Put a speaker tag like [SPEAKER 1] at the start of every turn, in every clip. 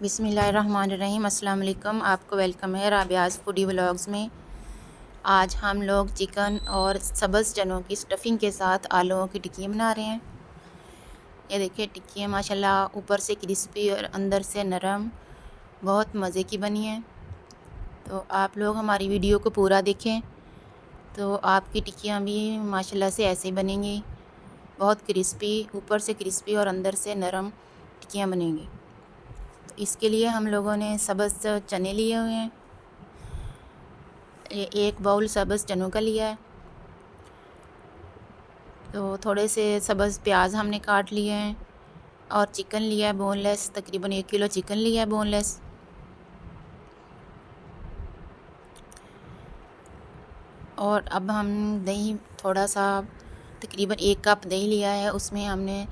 [SPEAKER 1] बिस्मिल्लाहिर्रहमानिर्रहीम। अस्सलाम वालेकुम। आपको वेलकम है राबियाज़ फूडी व्लॉग्स में। आज हम लोग चिकन और सब्ज़ चनों की स्टफ़िंग के साथ आलूओं की टिक्की बना रहे हैं। ये देखिए टिक्की माशाल्लाह ऊपर से क्रिस्पी और अंदर से नरम, बहुत मज़े की बनी है। तो आप लोग हमारी वीडियो को पूरा देखें तो आपकी टिक्कियाँ भी माशाल्लाह से ऐसे ही बनेंगी, बहुत क्रिस्पी, ऊपर से क्रिस्पी और अंदर से नरम टिक्कियाँ बनेंगी। तो इसके लिए हम लोगों ने सब्ज़ चने लिए हुए हैं। ये एक बाउल सब्ज़ चनों का लिया है। तो थोड़े से सब्ज़ प्याज हमने काट लिए हैं और चिकन लिया है बोनलेस, तकरीबन 1 किलो चिकन लिया है बोनलेस। और अब हम दही थोड़ा सा, तकरीबन 1 कप दही लिया है। उसमें हमने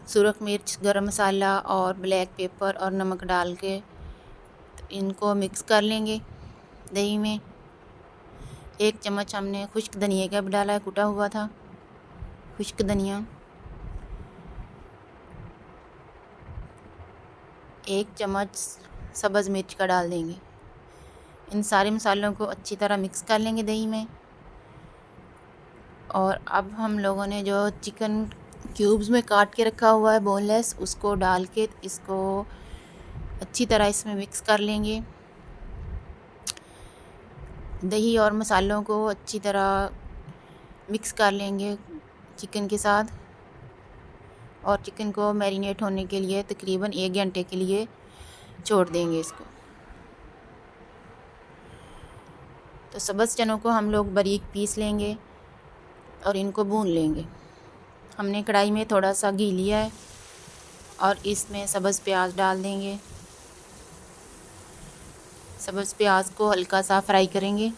[SPEAKER 1] सुरख मिर्च, गरम मसाला और ब्लैक पेपर और नमक डाल के इनको मिक्स कर लेंगे दही में। 1 चम्मच हमने खुश्क धनिया का भी डाला है, कुटा हुआ था खुश्क धनिया। 1 चम्मच सब्ज़ मिर्च का डाल देंगे। इन सारे मसालों को अच्छी तरह मिक्स कर लेंगे दही में। और अब हम लोगों ने जो चिकन क्यूब्स में काट के रखा हुआ है बोनलेस, उसको डाल के इसको अच्छी तरह इसमें मिक्स कर लेंगे। दही और मसालों को अच्छी तरह मिक्स कर लेंगे चिकन के साथ। और चिकन को मैरिनेट होने के लिए तकरीबन 1 घंटे के लिए छोड़ देंगे इसको। तो सब्ज़ चनों को हम लोग बारीक पीस लेंगे और इनको भून लेंगे। हमने कढ़ाई में थोड़ा सा घी लिया है और इसमें सब्ज़ प्याज डाल देंगे। सब्ज़ प्याज को हल्का सा फ्राई करेंगे।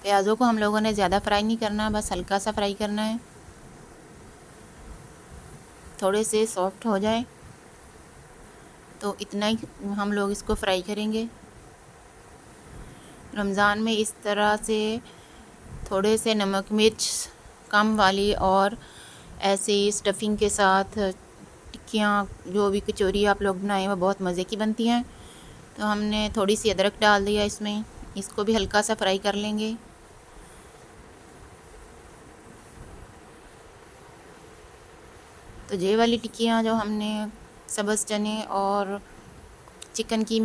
[SPEAKER 1] प्याज़ों को हम लोगों ने ज़्यादा फ्राई नहीं करना, बस हल्का सा फ्राई करना है, थोड़े से सॉफ्ट हो जाए तो इतना ही हम लोग इसको फ्राई करेंगे। रमज़ान में इस तरह से थोड़े से नमक मिर्च कम वाली और ऐसे स्टफ़िंग के साथ टिक्कियाँ, जो भी कचौरी आप लोग बनाएं, वो बहुत मज़े की बनती हैं। तो हमने थोड़ी सी अदरक डाल दिया इसमें, इसको भी हल्का सा फ्राई कर लेंगे। तो ये वाली टिक्कियाँ जो हमने सब्ज़ चने और चिकन की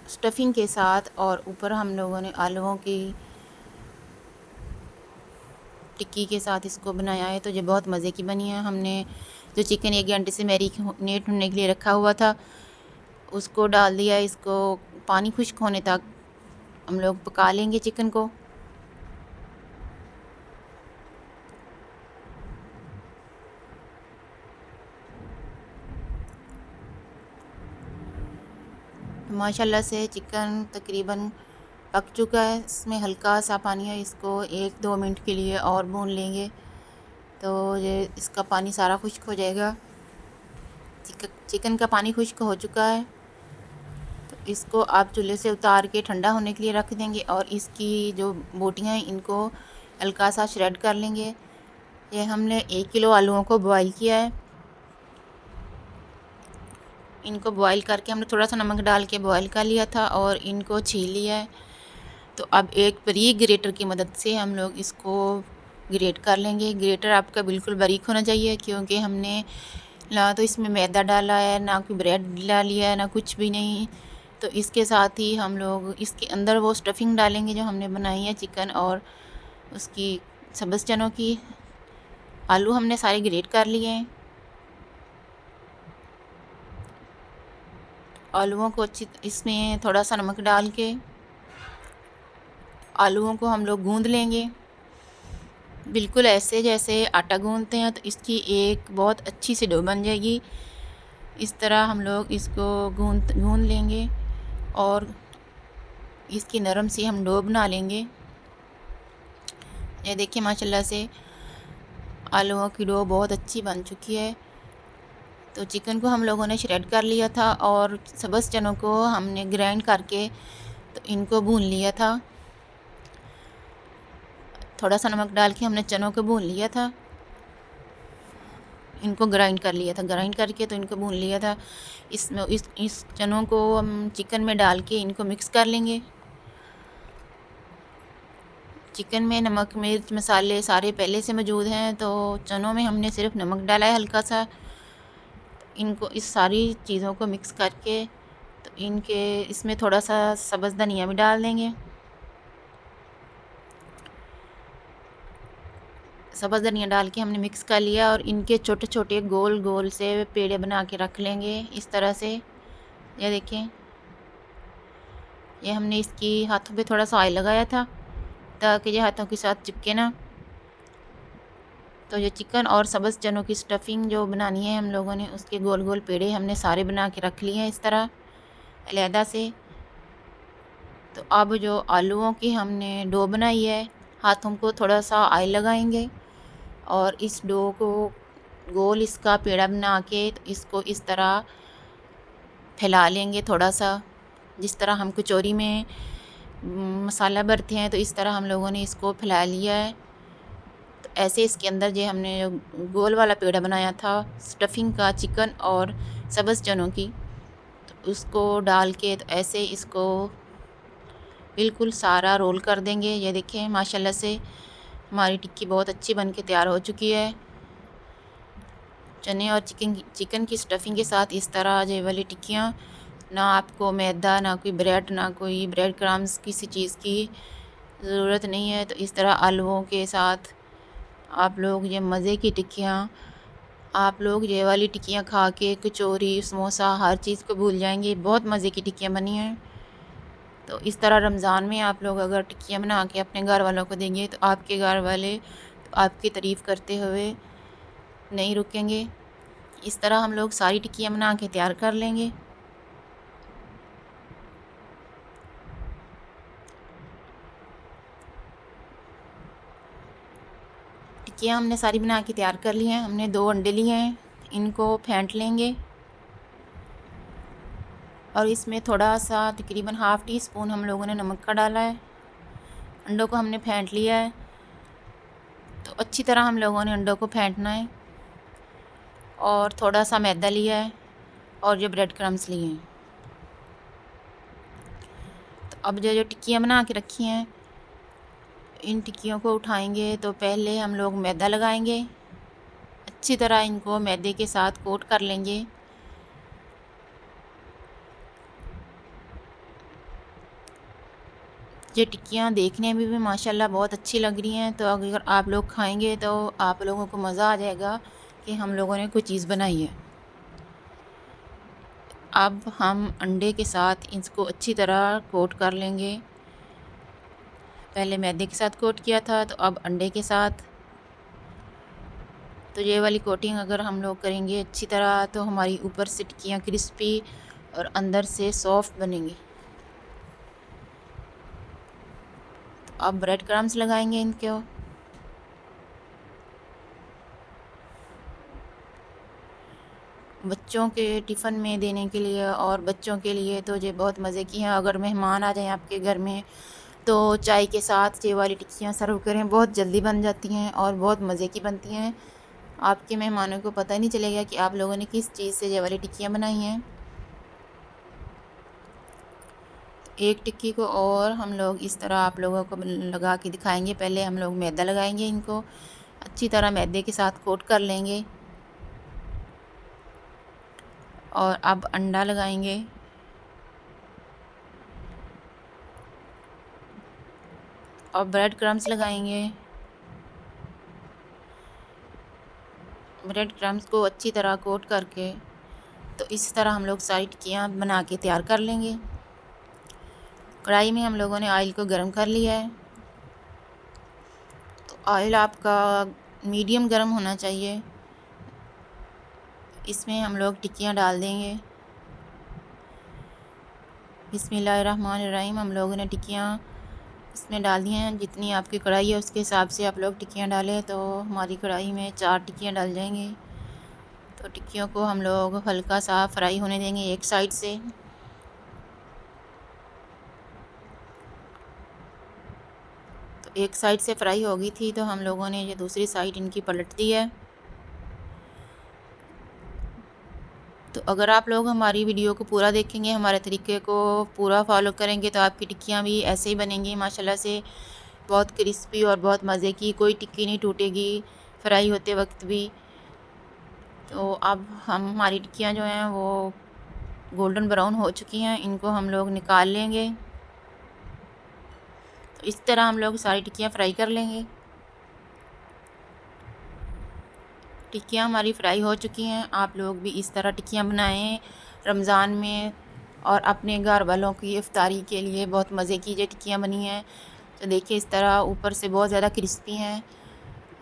[SPEAKER 1] स्टफ़िंग के साथ और ऊपर हम लोगों ने आलूओं की टिक्की के साथ इसको बनाया है, तो ये बहुत मज़े की बनी है। हमने जो चिकन 1 घंटे से मैरिनेट होने के लिए रखा हुआ था उसको डाल दिया। इसको पानी खुश्क होने तक हम लोग पका लेंगे चिकन को। माशाल्लाह से चिकन तकरीबन पक चुका है। इसमें हल्का सा पानी है, इसको 1-2 मिनट के लिए और भून लेंगे तो ये इसका पानी सारा खुश्क हो जाएगा। चिकन का पानी खुश्क हो चुका है तो इसको आप चूल्हे से उतार के ठंडा होने के लिए रख देंगे और इसकी जो बोटियाँ हैं इनको हल्का सा श्रेड कर लेंगे। ये हमने 1 किलो आलूओं को बॉईल किया है। इनको बॉईल करके हमने थोड़ा सा नमक डाल के बॉईल कर लिया था और इनको छील लिया है। तो अब एक बारीक ग्रेटर की मदद से हम लोग इसको ग्रेट कर लेंगे। ग्रेटर आपका बिल्कुल बारीक होना चाहिए, क्योंकि हमने ना तो इसमें मैदा डाला है, ना कोई ब्रेड डाली है, ना कुछ भी नहीं। तो इसके साथ ही हम लोग इसके अंदर वो स्टफ़िंग डालेंगे जो हमने बनाई है चिकन और उसकी सब्ज़ चनों की। आलू हमने सारे ग्रेट कर लिए हैं। आलूओं को इसमें थोड़ा सा नमक डाल के आलूओं को हम लोग गूंद लेंगे, बिल्कुल ऐसे जैसे आटा गूंदते हैं। तो इसकी एक बहुत अच्छी सी डो बन जाएगी। इस तरह हम लोग इसको गूंद लेंगे और इसकी नरम सी हम डो बना लेंगे। ये देखिए माशाल्लाह से आलूओं की डो बहुत अच्छी बन चुकी है। तो चिकन को हम लोगों ने श्रेड कर लिया था और सब्ज़ चनों को हमने ग्राइंड करके तो इनको भून लिया था। थोड़ा सा नमक डाल के हमने चनों को भून लिया था। इनको ग्राइंड कर लिया था, ग्राइंड करके तो इनको भून लिया था। इसमें इस चनों को हम चिकन में डाल के इनको मिक्स कर लेंगे। चिकन में नमक मिर्च मसाले सारे पहले से मौजूद हैं, तो चनों में हमने सिर्फ नमक डाला है हल्का सा। इनको इस सारी चीज़ों को मिक्स करके तो इनके इसमें थोड़ा सा सब्ज़ धनिया भी डाल देंगे। सब्ज़ धनिया डाल के हमने मिक्स कर लिया और इनके छोटे छोटे गोल गोल से पेड़े बना के रख लेंगे इस तरह से। ये देखें, ये हमने इसकी हाथों पे थोड़ा सा ऑयल लगाया था ताकि ये हाथों के साथ चिपके ना। तो ये चिकन और सब्ज़ चनों की स्टफिंग जो बनानी है हम लोगों ने, उसके गोल गोल पेड़े हमने सारे बना के रख लिए हैं इस तरह अलहदा से। तो अब जो आलूओं की हमने डो बनाई है, हाथों को थोड़ा सा ऑयल लगाएंगे और इस डो को गोल इसका पेड़ा बना के तो इसको इस तरह फैला लेंगे थोड़ा सा, जिस तरह हम कचौरी में मसाला भरते हैं तो इस तरह हम लोगों ने इसको फैला लिया है। तो ऐसे इसके अंदर जो हमने गोल वाला पेड़ा बनाया था स्टफिंग का चिकन और सब्ज़ चनों की, तो उसको डाल के तो ऐसे इसको बिल्कुल सारा रोल कर देंगे। ये देखें माशाल्लाह से हमारी टिक्की बहुत अच्छी बन के तैयार हो चुकी है। चने और चिकन की स्टफिंग के साथ इस तरह ये वाली टिक्कियाँ, ना आपको मैदा ना कोई ब्रेड ना कोई ब्रेड क्रम्स किसी चीज़ की ज़रूरत नहीं है। तो इस तरह आलूओं के साथ आप लोग ये मज़े की टिक्कियाँ, आप लोग ये वाली टिक्कियाँ खा के कचौरी समोसा हर चीज़ को भूल जाएंगे। बहुत मज़े की टिक्कियाँ बनी हैं। तो इस तरह रमज़ान में आप लोग अगर टिक्कियाँ बना के अपने घर वालों को देंगे तो आपके घर वाले तो आपकी तारीफ़ करते हुए नहीं रुकेंगे। इस तरह हम लोग सारी टिक्कियाँ बना के तैयार कर लेंगे। टिक्कियाँ हमने सारी बना के तैयार कर ली हैं। हमने 2 अंडे लिए हैं, इनको फेंट लेंगे और इसमें थोड़ा सा तकरीबन हाफ़ टी स्पून हम लोगों ने नमक का डाला है। अंडों को हमने फेंट लिया है, तो अच्छी तरह हम लोगों ने अंडों को फेंटना है। और थोड़ा सा मैदा लिया है और जो ब्रेड क्रम्स लिए हैं। तो अब जो टिक्कियाँ बना के रखी हैं, इन टिक्कियों को उठाएंगे तो पहले हम लोग मैदा लगाएंगे, अच्छी तरह इनको मैदे के साथ कोट कर लेंगे। ये टिक्कियाँ देखने में भी माशाल्लाह बहुत अच्छी लग रही हैं, तो अगर आप लोग खाएंगे तो आप लोगों को मज़ा आ जाएगा कि हम लोगों ने कोई चीज़ बनाई है। अब हम अंडे के साथ इसको अच्छी तरह कोट कर लेंगे। पहले मैदे के साथ कोट किया था, तो अब अंडे के साथ। तो ये वाली कोटिंग अगर हम लोग करेंगे अच्छी तरह तो हमारी ऊपर से टिक्कियाँ क्रिस्पी और अंदर से सॉफ्ट बनेंगी। तो अब ब्रेड क्रम्स लगाएंगे इनको। बच्चों के टिफ़िन में देने के लिए और बच्चों के लिए तो ये बहुत मज़े की हैं। अगर मेहमान आ जाएं आपके घर में तो चाय के साथ ये वाली टिक्कियाँ सर्व करें, बहुत जल्दी बन जाती हैं और बहुत मज़े की बनती हैं। आपके मेहमानों को पता नहीं चलेगा कि आप लोगों ने किस चीज़ से ये वाली टिक्कियाँ बनाई हैं। एक टिक्की को और हम लोग इस तरह आप लोगों को लगा के दिखाएंगे। पहले हम लोग मैदा लगाएंगे, इनको अच्छी तरह मैदे के साथ कोट कर लेंगे और अब अंडा लगाएंगे और ब्रेड क्रम्स लगाएंगे। ब्रेड क्रम्स को अच्छी तरह कोट करके तो इस तरह हम लोग सारी टिक्कियाँ बना के तैयार कर लेंगे। कढ़ाई में हम लोगों ने ऑयल को गर्म कर लिया है, तो ऑयल आपका मीडियम गर्म होना चाहिए। इसमें हम लोग टिक्कियाँ डाल देंगे। बिस्मिल्लाहिर्रहमानिर्रहीम। हम लोगों ने टिक्कियाँ इसमें डाल दी हैं। जितनी आपकी कढ़ाई है उसके हिसाब से आप लोग टिक्कियाँ डालें, तो हमारी कढ़ाई में 4 टिक्कियाँ डल जाएंगी। तो टिक्कियों को हम लोग हल्का सा फ्राई होने देंगे एक साइड से। तो एक साइड से फ्राई हो गई थी तो हम लोगों ने ये दूसरी साइड इनकी पलट दी है। तो अगर आप लोग हमारी वीडियो को पूरा देखेंगे, हमारे तरीके को पूरा फॉलो करेंगे, तो आपकी टिक्कियाँ भी ऐसे ही बनेंगी माशाल्लाह से, बहुत क्रिस्पी और बहुत मज़े की। कोई टिक्की नहीं टूटेगी फ्राई होते वक्त भी। तो अब हमारी टिक्कियाँ जो हैं वो गोल्डन ब्राउन हो चुकी हैं, इनको हम लोग निकाल लेंगे। तो इस तरह हम लोग सारी टिक्कियाँ फ्राई कर लेंगे। टिक्कियाँ हमारी फ्राई हो चुकी हैं। आप लोग भी इस तरह टिक्कियाँ बनाएं रमज़ान में, और अपने घर वालों की इफ्तारी के लिए बहुत मज़े की ये टिक्कियाँ बनी हैं। तो देखिए इस तरह ऊपर से बहुत ज़्यादा क्रिस्पी हैं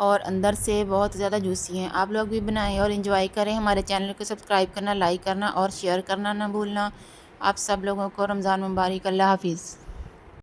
[SPEAKER 1] और अंदर से बहुत ज़्यादा जूसी हैं। आप लोग भी बनाएं और इन्जॉय करें। हमारे चैनल को सब्सक्राइब करना, लाइक करना और शेयर करना ना भूलना। आप सब लोगों को रमज़ान मुबारक। अल्लाह हाफिज़।